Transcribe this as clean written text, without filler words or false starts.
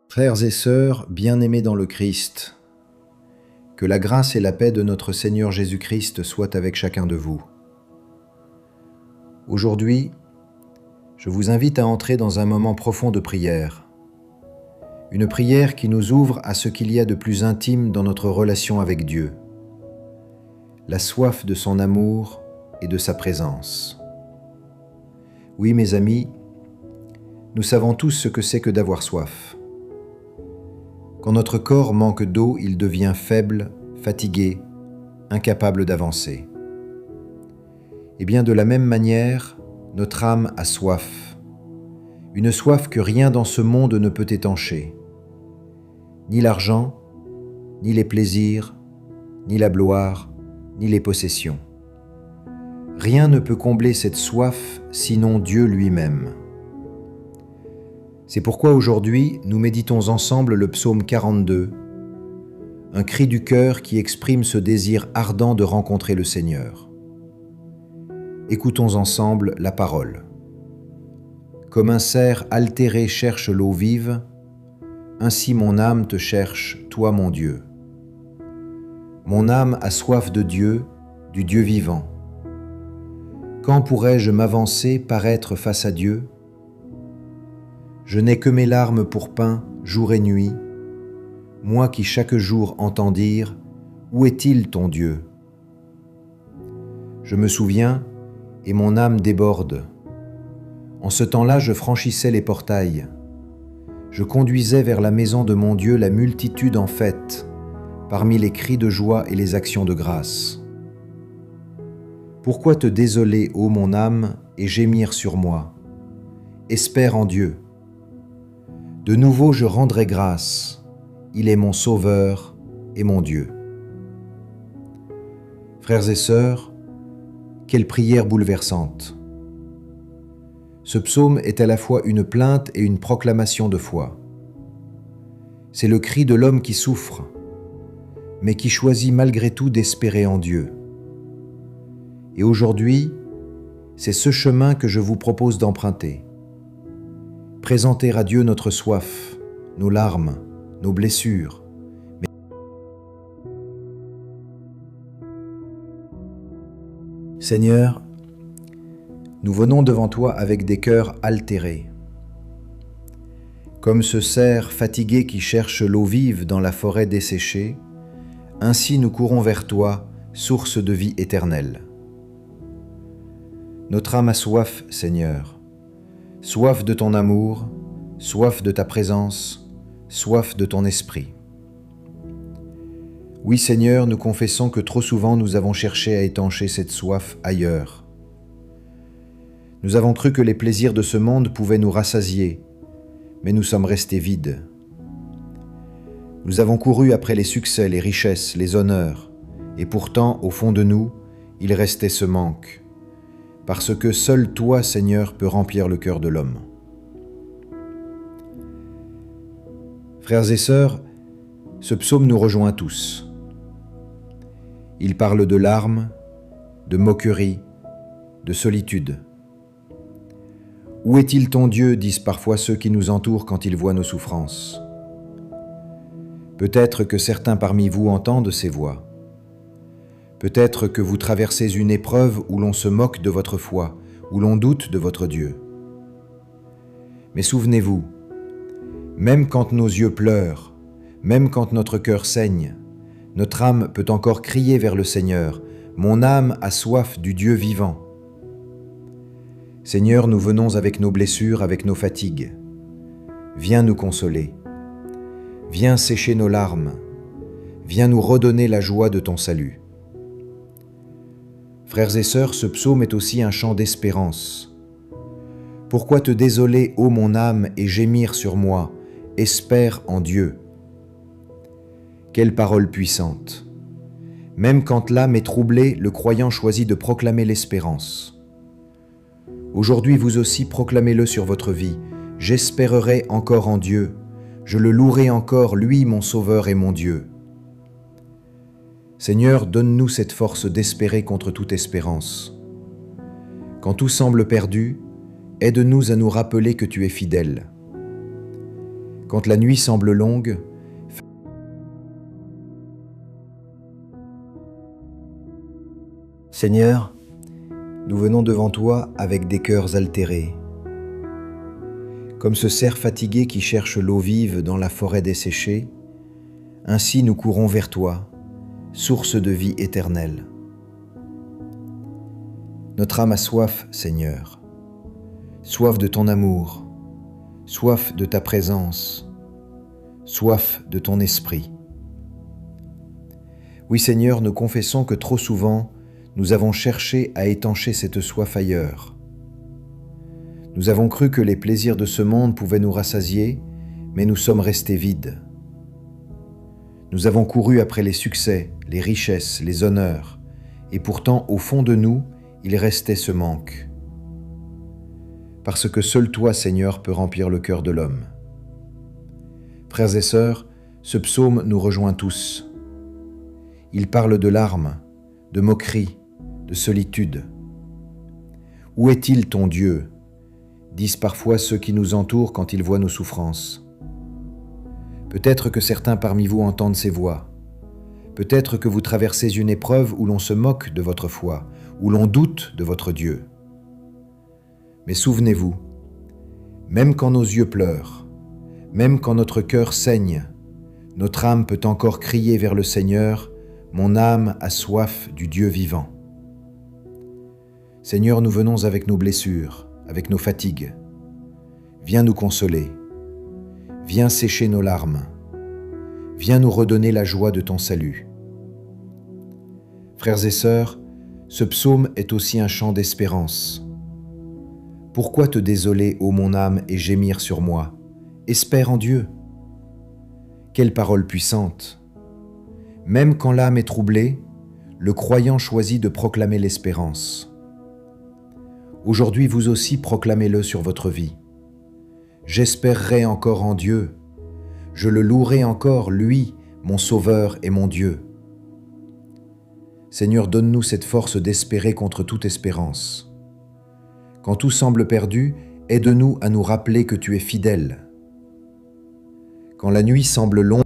Frères et sœurs, bien-aimés dans le Christ, que la grâce et la paix de notre Seigneur Jésus-Christ soient avec chacun de vous. Aujourd'hui, je vous invite à entrer dans un moment profond de prière. Une prière qui nous ouvre à ce qu'il y a de plus intime dans notre relation avec Dieu. La soif de son amour et de sa présence. Oui, mes amis, nous savons tous ce que c'est que d'avoir soif. Quand notre corps manque d'eau, il devient faible, fatigué, incapable d'avancer. Et bien de la même manière, notre âme a soif, une soif que rien dans ce monde ne peut étancher. Ni l'argent, ni les plaisirs, ni la gloire, ni les possessions. Rien ne peut combler cette soif sinon Dieu lui-même. C'est pourquoi aujourd'hui, nous méditons ensemble le psaume 42, un cri du cœur qui exprime ce désir ardent de rencontrer le Seigneur. Écoutons ensemble la parole. Comme un cerf altéré cherche l'eau vive, ainsi mon âme te cherche, toi mon Dieu. Mon âme a soif de Dieu, du Dieu vivant. Quand pourrais-je m'avancer, paraître face à Dieu ? Je n'ai que mes larmes pour pain, jour et nuit, moi qui chaque jour entends dire « Où est-il ton Dieu ?» Je me souviens, et mon âme déborde. En ce temps-là, je franchissais les portails. Je conduisais vers la maison de mon Dieu la multitude en fête, parmi les cris de joie et les actions de grâce. Pourquoi te désoler, ô mon âme, et gémir sur moi ? Espère en Dieu. De nouveau je rendrai grâce, il est mon Sauveur et mon Dieu. Frères et sœurs, quelle prière bouleversante. Ce psaume est à la fois une plainte et une proclamation de foi. C'est le cri de l'homme qui souffre, mais qui choisit malgré tout d'espérer en Dieu. Et aujourd'hui, c'est ce chemin que je vous propose d'emprunter. Présenter à Dieu notre soif, nos larmes, nos blessures. Seigneur, nous venons devant toi avec des cœurs altérés. Comme ce cerf fatigué qui cherche l'eau vive dans la forêt desséchée, ainsi nous courons vers toi, source de vie éternelle. Notre âme a soif, Seigneur. Soif de ton amour, soif de ta présence, soif de ton esprit. Oui Seigneur, nous confessons que trop souvent nous avons cherché à étancher cette soif ailleurs. Nous avons cru que les plaisirs de ce monde pouvaient nous rassasier, mais nous sommes restés vides. Nous avons couru après les succès, les richesses, les honneurs, et pourtant, au fond de nous, il restait ce manque. Parce que seul toi, Seigneur, peux remplir le cœur de l'homme. Frères et sœurs, ce psaume nous rejoint tous. Il parle de larmes, de moqueries, de solitude. Où est-il ton Dieu, disent parfois ceux qui nous entourent quand ils voient nos souffrances. Peut-être que certains parmi vous entendent ces voix. Peut-être que vous traversez une épreuve où l'on se moque de votre foi, où l'on doute de votre Dieu. Mais souvenez-vous, même quand nos yeux pleurent, même quand notre cœur saigne, notre âme peut encore crier vers le Seigneur, « Mon âme a soif du Dieu vivant ». Seigneur, nous venons avec nos blessures, avec nos fatigues. Viens nous consoler. Viens sécher nos larmes. Viens nous redonner la joie de ton salut. Frères et sœurs, ce psaume est aussi un chant d'espérance. Pourquoi te désoler, ô mon âme, et gémir sur moi ? Espère en Dieu. Quelle parole puissante. Même quand l'âme est troublée, le croyant choisit de proclamer l'espérance. Aujourd'hui, vous aussi, proclamez-le sur votre vie. J'espérerai encore en Dieu. Je le louerai encore, lui, mon Sauveur et mon Dieu. Seigneur, donne-nous cette force d'espérer contre toute espérance. Quand tout semble perdu, aide-nous à nous rappeler que tu es fidèle. Quand la nuit semble longue, Seigneur, nous venons devant toi avec des cœurs altérés. Comme ce cerf fatigué qui cherche l'eau vive dans la forêt desséchée, ainsi nous courons vers toi, source de vie éternelle. Notre âme a soif, Seigneur, soif de ton amour, soif de ta présence, soif de ton esprit. Oui, Seigneur, nous confessons que trop souvent, nous avons cherché à étancher cette soif ailleurs. Nous avons cru que les plaisirs de ce monde pouvaient nous rassasier, mais nous sommes restés vides. Nous avons couru après les succès, les richesses, les honneurs, et pourtant, au fond de nous, il restait ce manque. Parce que seul toi, Seigneur, peux remplir le cœur de l'homme. Frères et sœurs, ce psaume nous rejoint tous. Il parle de larmes, de moqueries, de solitude. Où est-il ton Dieu ? Disent parfois ceux qui nous entourent quand ils voient nos souffrances. Peut-être que certains parmi vous entendent ces voix. Peut-être que vous traversez une épreuve où l'on se moque de votre foi, où l'on doute de votre Dieu. Mais souvenez-vous, même quand nos yeux pleurent, même quand notre cœur saigne, notre âme peut encore crier vers le Seigneur, « Mon âme a soif du Dieu vivant ». Seigneur, nous venons avec nos blessures, avec nos fatigues. Viens nous consoler. Viens sécher nos larmes. Viens nous redonner la joie de ton salut. Frères et sœurs, ce psaume est aussi un chant d'espérance. Pourquoi te désoler, ô mon âme, et gémir sur moi ? Espère en Dieu. Quelle parole puissante ! Même quand l'âme est troublée, le croyant choisit de proclamer l'espérance. Aujourd'hui, vous aussi, proclamez-le sur votre vie. J'espérerai encore en Dieu. Je le louerai encore, lui, mon Sauveur et mon Dieu. Seigneur, donne-nous cette force d'espérer contre toute espérance. Quand tout semble perdu, aide-nous à nous rappeler que tu es fidèle. Quand la nuit semble longue,